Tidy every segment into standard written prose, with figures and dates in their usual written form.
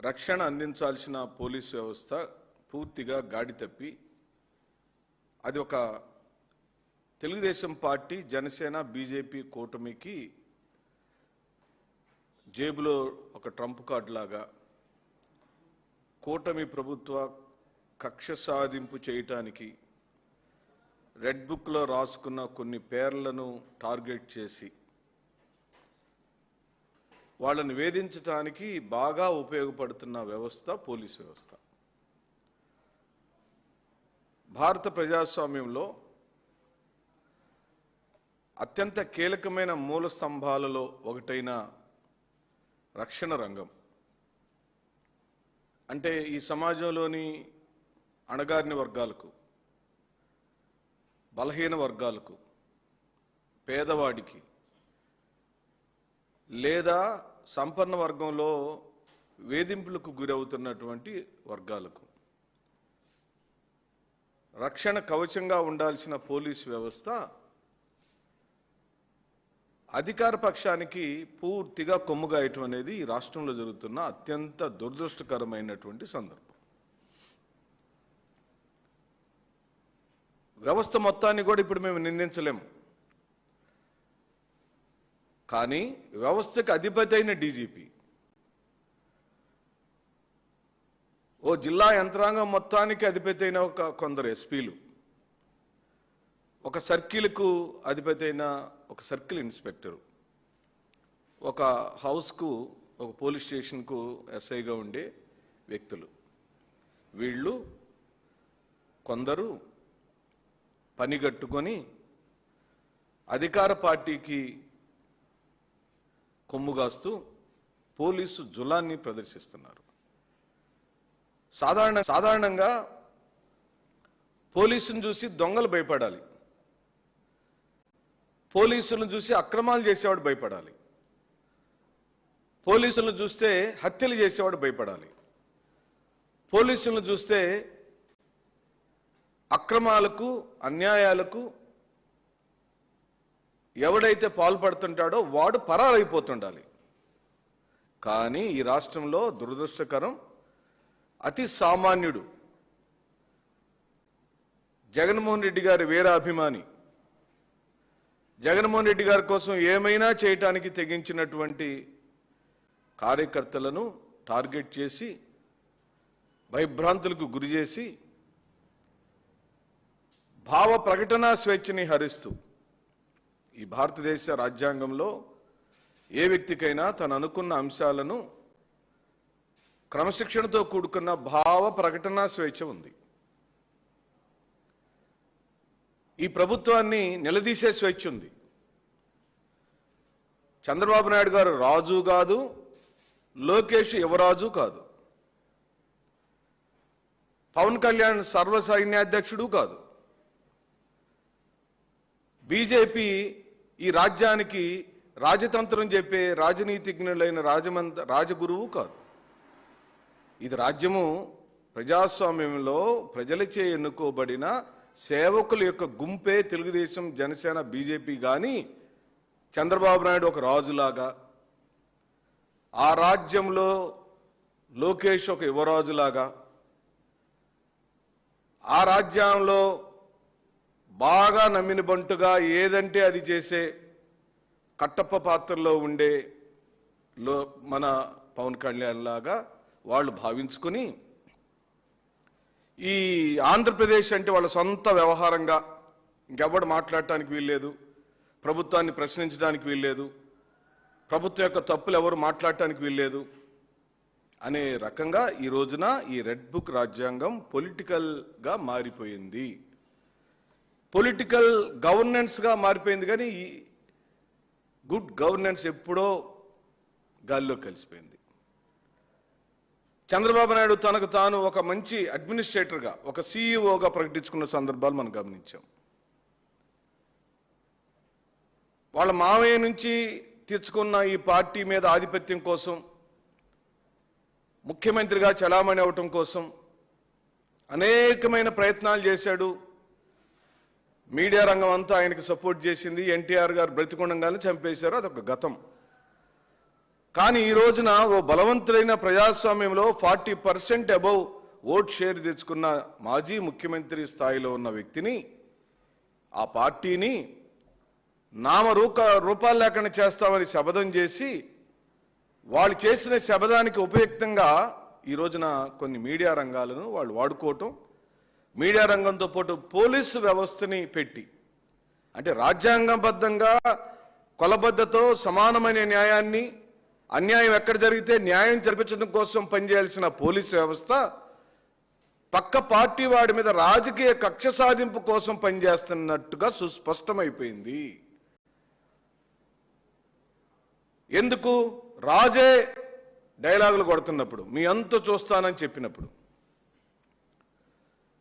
రక్షణ అందించాల్సిన పోలీస్ వ్యవస్థ పూర్తిగా గాడి తప్పి అది ఒక తెలుగుదేశం పార్టీ జనసేన బీజేపీ కూటమికి జేబులో ఒక ట్రంప్ కార్డు లాగా కూటమి ప్రభుత్వ కక్ష సాధింపు చేయటానికి రెడ్ బుక్లో రాసుకున్న కొన్ని పేర్లను టార్గెట్ చేసి వాళ్ళని వేధించడానికి బాగా ఉపయోగపడుతున్న వ్యవస్థ పోలీస్ వ్యవస్థ. భారత ప్రజాస్వామ్యంలో అత్యంత కీలకమైన మూల స్తంభాలలో ఒకటైన రక్షణ రంగం అంటే ఈ సమాజంలోని అణగారిన వర్గాలకు, బలహీన వర్గాలకు, పేదవాడికి లేదా సంపన్న వర్గంలో వేధింపులకు గురవుతున్నటువంటి వర్గాలకు రక్షణ కవచంగా ఉండాల్సిన పోలీస్ వ్యవస్థ అధికార పక్షానికి పూర్తిగా కొమ్ముగాయటం అనేది ఈ రాష్ట్రంలో జరుగుతున్న అత్యంత దురదృష్టకరమైనటువంటి సందర్భం. వ్యవస్థ మొత్తాన్ని కూడా ఇప్పుడు మేము నిందించలేము, కానీ వ్యవస్థకు అధిపతి అయిన డీజీపీ ఓ జిల్లా యంత్రాంగం మొత్తానికి అధిపతి అయిన కొందరు ఎస్పీలు, ఒక సర్కిల్కు అధిపతి అయిన ఒక సర్కిల్ ఇన్స్పెక్టరు, ఒక హౌస్కు ఒక పోలీస్ స్టేషన్కు ఎస్ఐగా ఉండే వ్యక్తులు, వీళ్ళు కొందరు పనిగట్టుకొని అధికార పార్టీకి కొమ్ముగాస్తూ పోలీసు జులాన్ని ప్రదర్శిస్తున్నారు. సాధారణంగా పోలీసును చూసి దొంగలు భయపడాలి, పోలీసులను చూసి అక్రమాలు చేసేవాడు భయపడాలి, పోలీసులను చూస్తే హత్యలు చేసేవాడు భయపడాలి, పోలీసులను చూస్తే అక్రమాలకు అన్యాయాలకు ఎవడైతే పాల్పడుతుంటాడో వాడు పరారైపోతుండాలి. కానీ ఈ రాష్ట్రంలో దురదృష్టకరం, అతి సామాన్యుడు జగన్మోహన్ రెడ్డి గారి వీరాభిమాని, జగన్మోహన్ రెడ్డి గారి కోసం ఏమైనా చేయటానికి తెగించినటువంటి కార్యకర్తలను టార్గెట్ చేసి భయభ్రాంతులకు గురి చేసి భావ ప్రకటన స్వేచ్ఛని హరిస్తూ ఈ భారతదేశ రాజ్యాంగంలో ఏ వ్యక్తికైనా తను అనుకున్న అంశాలను క్రమశిక్షణతో కూడుకున్న భావ ప్రకటన స్వేచ్ఛ ఉంది. ఈ ప్రభుత్వాన్ని నిలదీసే స్వేచ్ఛ ఉంది. చంద్రబాబు నాయుడు గారు రాజు కాదు, లోకేష్ యువరాజు కాదు, పవన్ కళ్యాణ్ సర్వసైన్యాధ్యక్షుడు కాదు, బీజేపీ ఈ రాజ్యానికి రాజతంత్రం చెప్పే రాజనీతిజ్ఞులైన రాజగురువు కాదు. ఇది రాజ్యము ప్రజాస్వామ్యంలో ప్రజలచే ఎన్నుకోబడిన సేవకుల యొక్క గుంపే తెలుగుదేశం, జనసేన, బీజేపీ. కానీ చంద్రబాబు నాయుడు ఒక రాజులాగా, ఆ రాజ్యంలో లోకేష్ ఒక యువరాజులాగా, ఆ రాజ్యంలో బాగా నమ్మిన బంటుగా ఏదంటే అది చేసే కట్టప్ప పాత్రలో ఉండే మన పవన్ కళ్యాణ్ లాగా వాళ్ళు భావించుకొని ఈ ఆంధ్రప్రదేశ్ అంటే వాళ్ళ సొంత వ్యవహారంగా ఇంకెవ్వడు మాట్లాడటానికి వీల్లేదు, ప్రభుత్వాన్ని ప్రశ్నించడానికి వీల్లేదు, ప్రభుత్వం యొక్క తప్పులు ఎవరు మాట్లాడటానికి వీల్లేదు అనే రకంగా ఈ రోజున ఈ రెడ్ బుక్ రాజ్యాంగం పొలిటికల్గా మారిపోయింది, పొలిటికల్ గవర్నెన్స్గా మారిపోయింది. కానీ ఈ గుడ్ గవర్నెన్స్ ఎప్పుడో గాల్లో కలిసిపోయింది. చంద్రబాబు నాయుడు తనకు తాను ఒక మంచి అడ్మినిస్ట్రేటర్గా, ఒక సీఈఓగా ప్రకటించుకున్న సందర్భాలు మనం గమనించాం. వాళ్ళ మావయ్య నుంచి తెచ్చుకున్న ఈ పార్టీ మీద ఆధిపత్యం కోసం, ముఖ్యమంత్రిగా చలామణి అవటం కోసం అనేకమైన ప్రయత్నాలు చేశాడు. మీడియా రంగం అంతా ఆయనకు సపోర్ట్ చేసింది. ఎన్టీఆర్ గారు బ్రతికుండగానే చంపేశారు, అదొక గతం. కానీ ఈ రోజున ఓ బలవంతులైన ప్రజాస్వామ్యంలో 40% అబౌవ్ ఓట్ షేర్ తెచ్చుకున్న మాజీ ముఖ్యమంత్రి స్థాయిలో ఉన్న వ్యక్తిని, ఆ పార్టీని రూపాలు లేకుండా చేస్తామని శపథం చేసి వాళ్ళు చేసిన శపథానికి ఉపయుక్తంగా ఈ రోజున కొన్ని మీడియా రంగాలను వాళ్ళు వాడుకోవటం, మీడియా రంగంతో పాటు పోలీసు వ్యవస్థని పెట్టి, అంటే రాజ్యాంగబద్ధంగా కొలబద్దతో సమానమైన న్యాయాన్ని, అన్యాయం ఎక్కడ జరిగితే న్యాయం జరిపించడం కోసం పనిచేయాల్సిన పోలీసు వ్యవస్థ పక్క పార్టీ వాడి మీద రాజకీయ కక్ష సాధింపు కోసం పనిచేస్తున్నట్టుగా సుస్పష్టమైపోయింది. ఎందుకు? రాజే డైలాగులు కొడుతున్నప్పుడు, మీ అంతు చూస్తానని చెప్పినప్పుడు,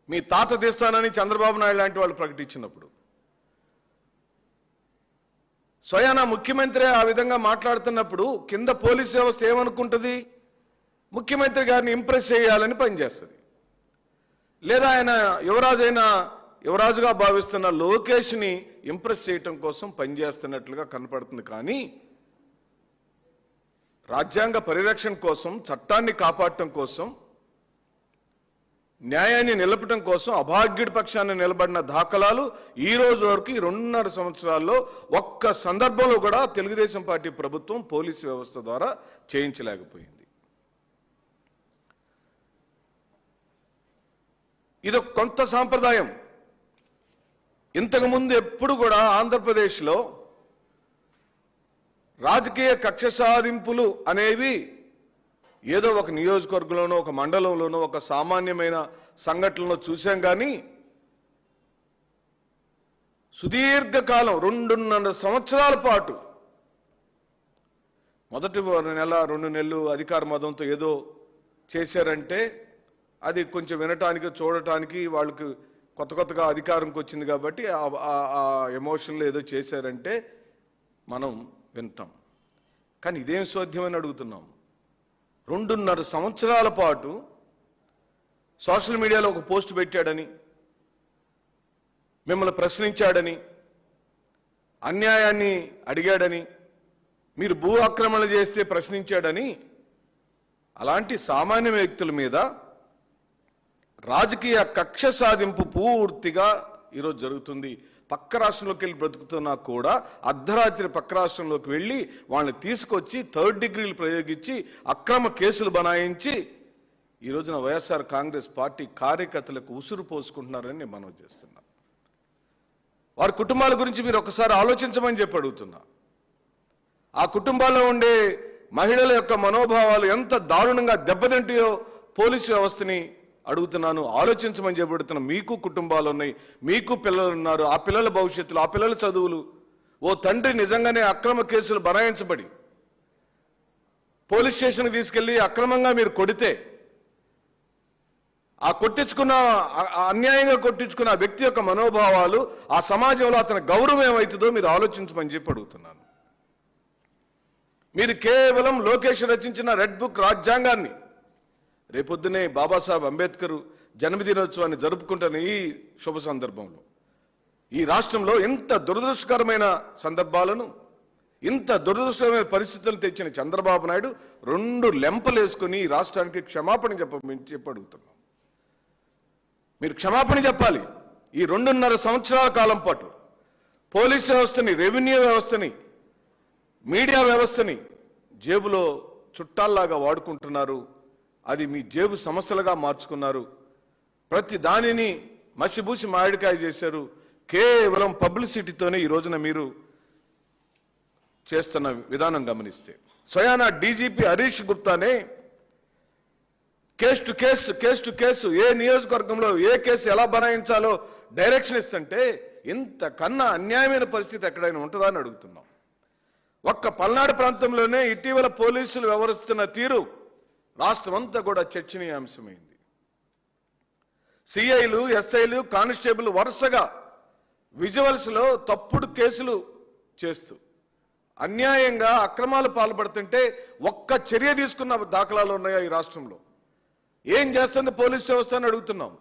మీ తాత తీస్తానని చంద్రబాబు నాయుడు లాంటి వాళ్ళు ప్రకటించినప్పుడు, స్వయానా ముఖ్యమంత్రి ఆ విధంగా మాట్లాడుతున్నప్పుడు కింద పోలీస్ వ్యవస్థ ఏమనుకుంటుంది? ముఖ్యమంత్రి గారిని ఇంప్రెస్ చేయాలని పనిచేస్తుంది. లేదా ఆయన యువరాజుగా భావిస్తున్న లోకేష్ని ఇంప్రెస్ చేయటం కోసం పనిచేస్తున్నట్లుగా కనపడుతుంది. కానీ రాజ్యాంగ పరిరక్షణ కోసం, చట్టాన్ని కాపాడటం కోసం, న్యాయాన్ని నిలపటం కోసం అభాగ్యుడి పక్షాన్ని నిలబడిన దాఖలాలు ఈ రోజు వరకు 2.5 సంవత్సరాల్లో ఒక్క సందర్భంలో కూడా తెలుగుదేశం పార్టీ ప్రభుత్వం పోలీసు వ్యవస్థ ద్వారా చేయించలేకపోయింది. ఇది కొంత సాంప్రదాయం. ఇంతకుముందు ఎప్పుడు కూడా ఆంధ్రప్రదేశ్లో రాజకీయ కక్ష సాధింపులు అనేవి ఏదో ఒక నియోజకవర్గంలోనో, ఒక మండలంలోనో, ఒక సామాన్యమైన సంఘటనలో చూశాం. కానీ సుదీర్ఘకాలం 2.5 సంవత్సరాల పాటు మొదటి నెల 2 నెలలు అధికార మదంతో ఏదో చేశారంటే అది కొంచెం వినటానికి, చూడటానికి వాళ్ళకి కొత్తగా అధికారంకి వచ్చింది కాబట్టి ఆ ఎమోషన్లో ఏదో చేశారంటే మనం వింటాం. కానీ ఇదేం సోధ్యమని అడుగుతున్నాం. 2.5 సంవత్సరాల పాటు సోషల్ మీడియాలో ఒక పోస్ట్ పెట్టాడని, మిమ్మల్ని ప్రశ్నించాడని, అన్యాయాన్ని అడిగాడని, మీరు భూ ఆక్రమణ చేస్తే ప్రశ్నించాడని, అలాంటి సామాన్య వ్యక్తుల మీద రాజకీయ కక్ష సాధింపు పూర్తిగా ఈరోజు జరుగుతుంది. పక్క రాష్ట్రంలోకి వెళ్ళి బ్రతుకుతున్నా కూడా అర్ధరాత్రి పక్క రాష్ట్రంలోకి వెళ్ళి వాళ్ళని తీసుకొచ్చి 3rd డిగ్రీలు ప్రయోగించి అక్రమ కేసులు బనాయించి ఈ రోజున వైఎస్ఆర్ కాంగ్రెస్ పార్టీ కార్యకర్తలకు ఉసురు పోసుకుంటున్నారని నేను మనవి చేస్తున్నా. వారి కుటుంబాల గురించి మీరు ఒకసారి ఆలోచించమని చెప్పి అడుగుతున్నా. ఆ కుటుంబాల్లో ఉండే మహిళల యొక్క మనోభావాలు ఎంత దారుణంగా దెబ్బతింటాయో పోలీసు వ్యవస్థని అడుగుతున్నాను. ఆలోచించమని చెప్పబడుతున్నా. మీకు కుటుంబాలు ఉన్నాయి, మీకు పిల్లలు ఉన్నారు. ఆ పిల్లల భవిష్యత్తులు, ఆ పిల్లల చదువులు, ఓ తండ్రి నిజంగానే అక్రమ కేసులు బనాయించబడి పోలీస్ స్టేషన్కి తీసుకెళ్లి అక్రమంగా మీరు కొడితే, ఆ అన్యాయంగా కొట్టించుకున్న ఆ వ్యక్తి యొక్క మనోభావాలు, ఆ సమాజంలో అతని గౌరవం ఏమవుతుందో మీరు ఆలోచించమని చెప్పి అడుగుతున్నాను. మీరు కేవలం లోకేష్ రచించిన రెడ్ బుక్ రాజ్యాంగాన్ని, రేపొద్దునే బాబాసాహెబ్ అంబేద్కర్ జన్మదినోత్సవాన్ని జరుపుకుంటున్న ఈ శుభ సందర్భంలో ఈ రాష్ట్రంలో ఇంత దురదృష్టకరమైన సందర్భాలను, ఇంత దురదృష్టకరమైన పరిస్థితులను తెచ్చిన చంద్రబాబు నాయుడు 2 లెంపలు వేసుకుని ఈ రాష్ట్రానికి క్షమాపణ చెప్పి అడుగుతున్నాం. మీరు క్షమాపణ చెప్పాలి. ఈ 2.5 సంవత్సరాల కాలం పాటు పోలీసు వ్యవస్థని, రెవెన్యూ వ్యవస్థని, మీడియా వ్యవస్థని జేబులో చుట్టాల్లాగా వాడుకుంటున్నారు. అది మీ జేబు సమస్యలుగా మార్చుకున్నారు. ప్రతి దానిని మసిబూసి మామిడికాయ చేశారు. కేవలం పబ్లిసిటీతోనే ఈ రోజున మీరు చేస్తున్న విధానం గమనిస్తే, స్వయానా డీజీపీ హరీష్ గుప్తానే కేసు టు కేసు ఏ నియోజకవర్గంలో ఏ కేసు ఎలా బనాయించాలో డైరెక్షన్ ఇస్తుంటే ఇంతకన్నా అన్యాయమైన పరిస్థితి ఎక్కడైనా ఉంటుందా అని అడుగుతున్నాం. ఒక్క పల్నాడు ప్రాంతంలోనే ఇటీవల పోలీసులు వ్యవహరిస్తున్న తీరు రాష్ట్రమంతా కూడా చర్చనీయాంశమైంది. సిఐలు, ఎస్ఐలు, కానిస్టేబుల్ వరుసగా విజువల్స్లో తప్పుడు కేసులు చేస్తూ అన్యాయంగా అక్రమాలు పాల్పడుతుంటే ఒక్క చర్య తీసుకున్న దాఖలాలు ఉన్నాయా ఈ రాష్ట్రంలో? ఏం చేస్తుంది పోలీస్ వ్యవస్థ అని అడుగుతున్నాం.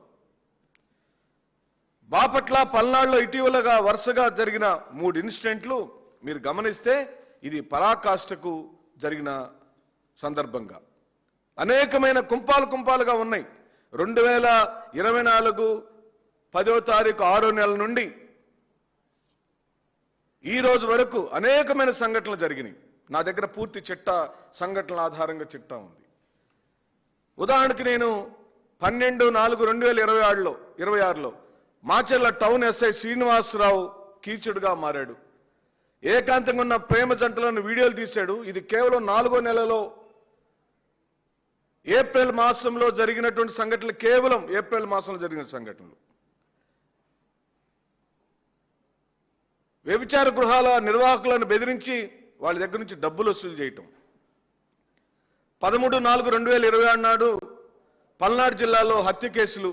బాపట్ల, పల్నాడులో ఇటీవలగా వరుసగా జరిగిన 3 ఇన్సిడెంట్లు మీరు గమనిస్తే ఇది పరాకాష్ఠకు జరిగిన సందర్భంగా అనేకమైన కుంపాలుగా ఉన్నాయి. 2024 10వ తారీఖు 6వ నెల నుండి ఈ రోజు వరకు అనేకమైన సంఘటనలు జరిగినాయి. నా దగ్గర పూర్తి చిట్టా సంఘటనల ఆధారంగా చిట్టా ఉంది. ఉదాహరణకి నేను 12/4/2026లో మాచెర్ల టౌన్ ఎస్ఐ శ్రీనివాసరావు కీచుడుగా మారాడు. ఏకాంతంగా ఉన్న ప్రేమ జంటలను వీడియోలు తీశాడు. ఇది కేవలం 4వ నెలలో ఏప్రిల్ మాసంలో జరిగినటువంటి సంఘటనలు, కేవలం ఏప్రిల్ మాసంలో జరిగిన సంఘటనలు. వ్యభిచార గృహాల నిర్వాహకులను బెదిరించి వాళ్ళ దగ్గర నుంచి డబ్బులు వసూలు చేయటం. 13/4/2026 నాడు పల్నాడు జిల్లాలో హత్య కేసులు.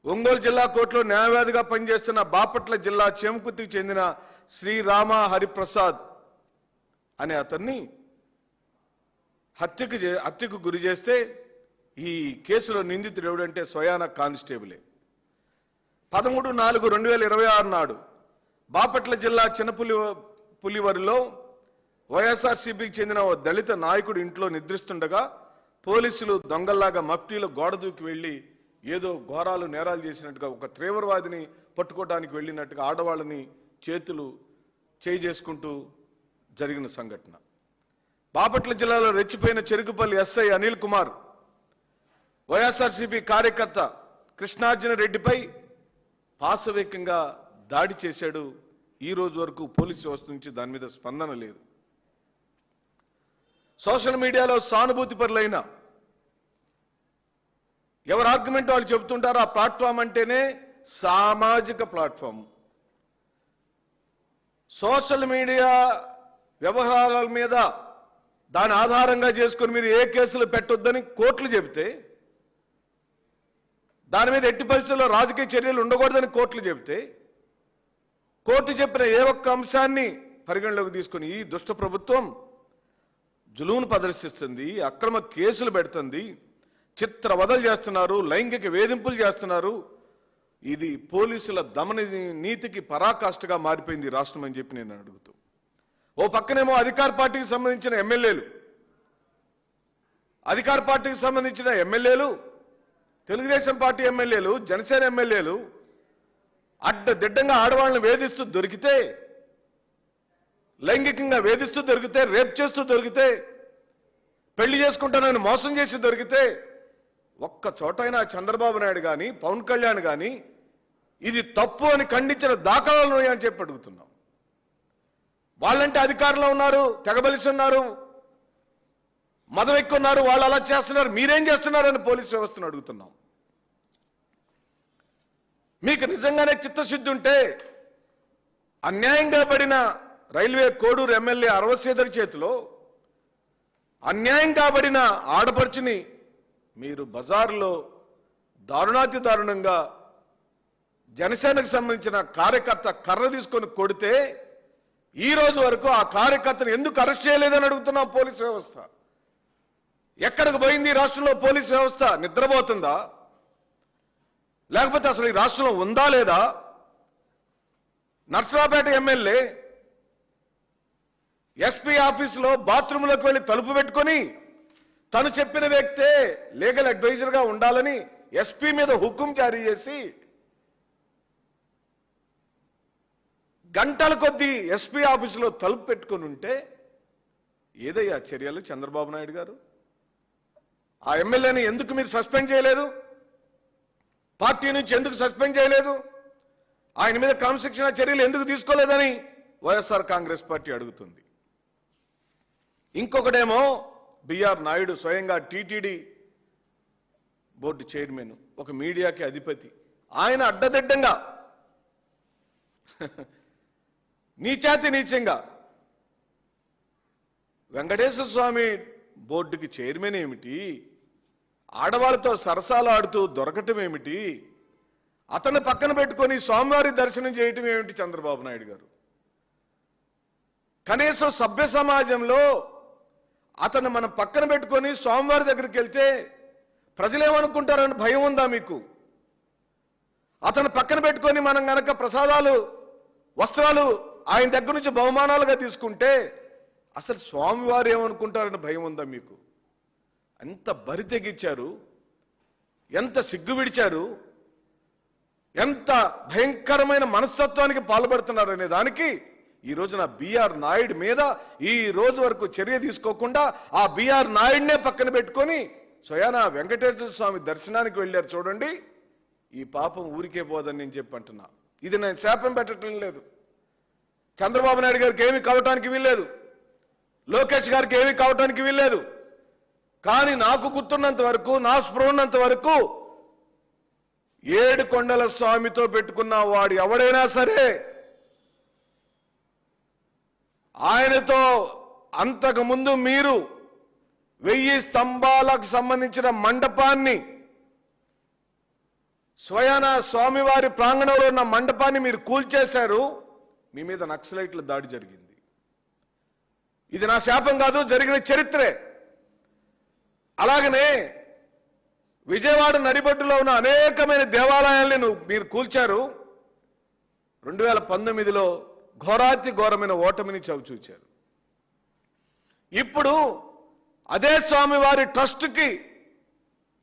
ఒంగోలు జిల్లా కోర్టులో న్యాయవాదిగా పనిచేస్తున్న బాపట్ల జిల్లా చేమకుర్తికి చెందిన శ్రీరామ హరిప్రసాద్ అనే అతన్ని హత్యకు గురి చేస్తే ఈ కేసులో నిందితుడు ఎవడంటే స్వయాన కానిస్టేబులే. 13/4/2026 నాడు బాపట్ల జిల్లా చిన్నపులివరిలో వైఎస్ఆర్సీపీకి చెందిన ఓ దళిత నాయకుడు ఇంట్లో నిద్రిస్తుండగా పోలీసులు దొంగల్లాగా మఫ్టీలో గోడ దూకి వెళ్లి ఏదో ఘోరాలు నేరాలు చేసినట్టుగా, ఒక తీవ్రవాదిని పట్టుకోవడానికి వెళ్ళినట్టుగా ఆడవాళ్ళని చేయి చేసుకుంటూ జరిగిన సంఘటన. బాపట్ల జిల్లాలో రెచ్చిపోయిన చెరుకుపల్లి ఎస్ఐ అనిల్ కుమార్ వైఎస్ఆర్సీపీ కార్యకర్త కృష్ణార్జున రెడ్డిపై పాశవికంగా దాడి చేశాడు. ఈ రోజు వరకు పోలీసు వ్యవస్థ నుంచి దాని మీద స్పందన లేదు. సోషల్ మీడియాలో సానుభూతి పరులైన ఎవరు ఆర్గ్యుమెంట్ వాళ్ళు చెబుతుంటారో ఆ ప్లాట్ఫామ్ అంటేనే సామాజిక ప్లాట్ఫామ్. సోషల్ మీడియా వ్యవహారాల మీద దాని ఆధారంగా చేసుకుని మీరు ఏ కేసులు పెట్టొద్దని కోర్టులు చెబితే, దాని మీద ఎట్టి పరిస్థితుల్లో రాజకీయ చర్యలు ఉండకూడదని కోర్టులు చెబితే, కోర్టు చెప్పిన ఏ ఒక్క అంశాన్ని పరిగణలోకి తీసుకుని ఈ దుష్ట ప్రభుత్వం జులుమును ప్రదర్శిస్తుంది, అక్రమ కేసులు పెడుతుంది, చిత్రవదలు చేస్తున్నారు, లైంగిక వేధింపులు చేస్తున్నారు. ఇది పోలీసుల దమన నీతికి పరాకాష్ఠగా మారిపోయింది రాష్ట్రం అని చెప్పి నేను అడుగుతూ, ఓ పక్కనేమో అధికార పార్టీకి సంబంధించిన ఎమ్మెల్యేలు, తెలుగుదేశం పార్టీ ఎమ్మెల్యేలు, జనసేన ఎమ్మెల్యేలు అడ్డదిడ్డంగా ఆడవాళ్ళని వేధిస్తూ దొరికితే, లైంగికంగా వేధిస్తూ దొరికితే, రేప్ చేస్తూ దొరికితే, పెళ్లి చేసుకుంటానని మోసం చేసి దొరికితే, ఒక్క చోటైనా చంద్రబాబు నాయుడు కానీ పవన్ కళ్యాణ్ కానీ ఇది తప్పు అని ఖండించిన దాఖలాలు అని చెప్పి అడుగుతున్నాం. వాళ్ళంటే అధికారంలో ఉన్నారు, తెగబలిస్తున్నారు, మదం ఎక్కున్నారు, వాళ్ళు అలా చేస్తున్నారు, మీరేం చేస్తున్నారని పోలీసు వ్యవస్థను అడుగుతున్నాం. మీకు నిజంగానే చిత్తశుద్ధి ఉంటే అన్యాయంగా పడిన రైల్వే కోడూరు ఎమ్మెల్యే అరవశ్రీధర్ చేతిలో అన్యాయంగా పడిన ఆడపడుచుని మీరు బజార్లో దారుణాతి దారుణంగా జనసేనకు సంబంధించిన కార్యకర్త కర్ర తీసుకొని కొడితే ఈ రోజు వరకు ఆ కార్యకర్తను ఎందుకు అరెస్ట్ చేయలేదని అడుగుతున్నాం. పోలీసు వ్యవస్థ ఎక్కడికి పోయింది? రాష్ట్రంలో పోలీసు వ్యవస్థ నిద్రపోతుందా? లేకపోతే అసలు ఈ రాష్ట్రంలో ఉందా లేదా? నర్సరావుపేట ఎమ్మెల్యే ఎస్పీ ఆఫీసులో బాత్రూంలోకి వెళ్ళి తలుపు పెట్టుకొని తను చెప్పిన వ్యక్తే లీగల్ అడ్వైజర్గా ఉండాలని ఎస్పీ మీద హుకుం జారీ చేసి గంటల కొద్దీ ఎస్పీ ఆఫీసులో తలుపు పెట్టుకొని ఉంటే ఏదయ్యా చర్యలు చంద్రబాబు నాయుడు గారు? ఆ ఎమ్మెల్యేని ఎందుకు మీరు సస్పెండ్ చేయలేదు? పార్టీ నుంచి ఎందుకు సస్పెండ్ చేయలేదు? ఆయన మీద క్రమశిక్షణ చర్యలు ఎందుకు తీసుకోలేదని వైఎస్ఆర్ కాంగ్రెస్ పార్టీ అడుగుతుంది. ఇంకొకటేమో బిఆర్ నాయుడు, స్వయంగా టీటీడీ బోర్డు చైర్మన్, ఒక మీడియాకి అధిపతి. ఆయన అడ్డదిడ్డంగా నీచంగా వెంకటేశ్వర స్వామి బోర్డుకి చైర్మన్ ఏమిటి, ఆడవాళ్ళతో సరసాలు ఆడుతూ దొరకటం ఏమిటి, అతను పక్కన పెట్టుకొని స్వామివారి దర్శనం చేయటం ఏమిటి చంద్రబాబు నాయుడు గారు? కనీసం సభ్య సమాజంలో అతను మనం పక్కన పెట్టుకొని స్వామివారి దగ్గరికి వెళ్తే ప్రజలేమనుకుంటారని భయం ఉందా మీకు? అతను పక్కన పెట్టుకొని మనం గనక ప్రసాదాలు, వస్త్రాలు ఆయన దగ్గర నుంచి బహుమానాలుగా తీసుకుంటే అసలు స్వామివారు ఏమనుకుంటారని భయం ఉందా మీకు? ఎంత బరి తెగించారు, ఎంత సిగ్గు విడిచారు, ఎంత భయంకరమైన మనస్తత్వానికి పాల్పడుతున్నారు అనే దానికి ఈ రోజున బిఆర్ నాయుడు మీద ఈ రోజు వరకు చర్య తీసుకోకుండా ఆ బిఆర్ నాయుడినే పక్కన పెట్టుకొని స్వయానా వెంకటేశ్వర స్వామి దర్శనానికి వెళ్ళారు. చూడండి, ఈ పాపం ఊరికే పోదని నేను చెప్పి అంటున్నా. ఇది నేను శాపం పెట్టడం లేదు. చంద్రబాబు నాయుడు గారికి ఏమీ కావటానికి వీల్లేదు, లోకేష్ గారికి ఏమీ కావటానికి వీల్లేదు. కానీ నాకు గుర్తున్నంత వరకు, నా స్పృహ ఉన్నంత వరకు ఏడుకొండల స్వామితో పెట్టుకున్న వాడు ఎవడైనా సరే ఆయనతో అంతకు ముందు మీరు 1000 స్తంభాలకు సంబంధించిన మండపాన్ని, స్వయాన స్వామివారి ప్రాంగణంలో ఉన్న మండపాన్ని మీరు కూల్చేశారు. మీ మీద నక్సలైట్ల దాడి జరిగింది. ఇది నా శాపం కాదు, జరిగిన చరిత్రే. అలాగనే విజయవాడ నడిబొడ్డులో ఉన్న అనేకమైన దేవాలయాల్ని మీరు కూల్చారు. 2019లో ఘోరాతి ఘోరమైన ఓటమిని చవిచూచారు. ఇప్పుడు అదే స్వామివారి ట్రస్టుకి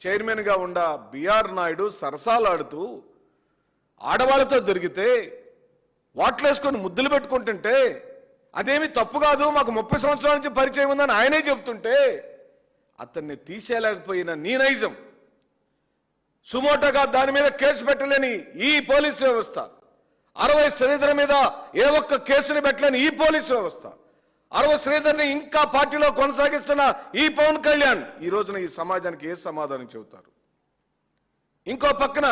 చైర్మన్గా ఉన్న బిఆర్ నాయుడు సరసాలాడుతూ ఆడవాళ్ళతో దొరికితే వాట్లేసుకొని ముద్దులు పెట్టుకుంటుంటే అదేమి తప్పు కాదు, మాకు 30 సంవత్సరాల నుంచి పరిచయం ఉందని ఆయనే చెబుతుంటే అతన్ని తీసేయలేకపోయిన నీ నైజం, సుమోటోగా దాని మీద కేసు పెట్టలేని ఈ పోలీసు వ్యవస్థ, 60 శ్రీధర్ మీద ఏ ఒక్క కేసుని పెట్టలేని ఈ పోలీసు వ్యవస్థ, 60 శ్రీధర్ని ఇంకా పార్టీలో కొనసాగిస్తున్న ఈ పవన్ కళ్యాణ్ ఈ రోజున ఈ సమాజానికి ఏ సమాధానం చెబుతారు? ఇంకో పక్కన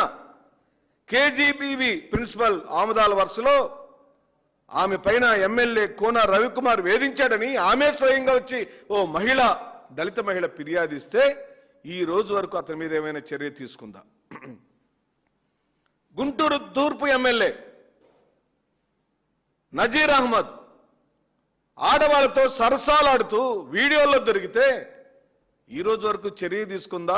కేజీబీవి ప్రిన్సిపల్ ఆముదాల వరుసలో ఆమె పైన ఎమ్మెల్యే కోన రవికుమార్ వేధించాడని ఆమె స్వయంగా వచ్చి ఓ మహిళ, దళిత మహిళ ఫిర్యాదిస్తే ఈ రోజు వరకు అతని మీద ఏమైనా చర్య తీసుకుందా? గుంటూరు తూర్పు ఎమ్మెల్యే నజీర్ అహ్మద్ ఆడవాళ్ళతో సరసాలాడుతూ వీడియోల్లో దొరికితే ఈ రోజు వరకు చర్య తీసుకుందా?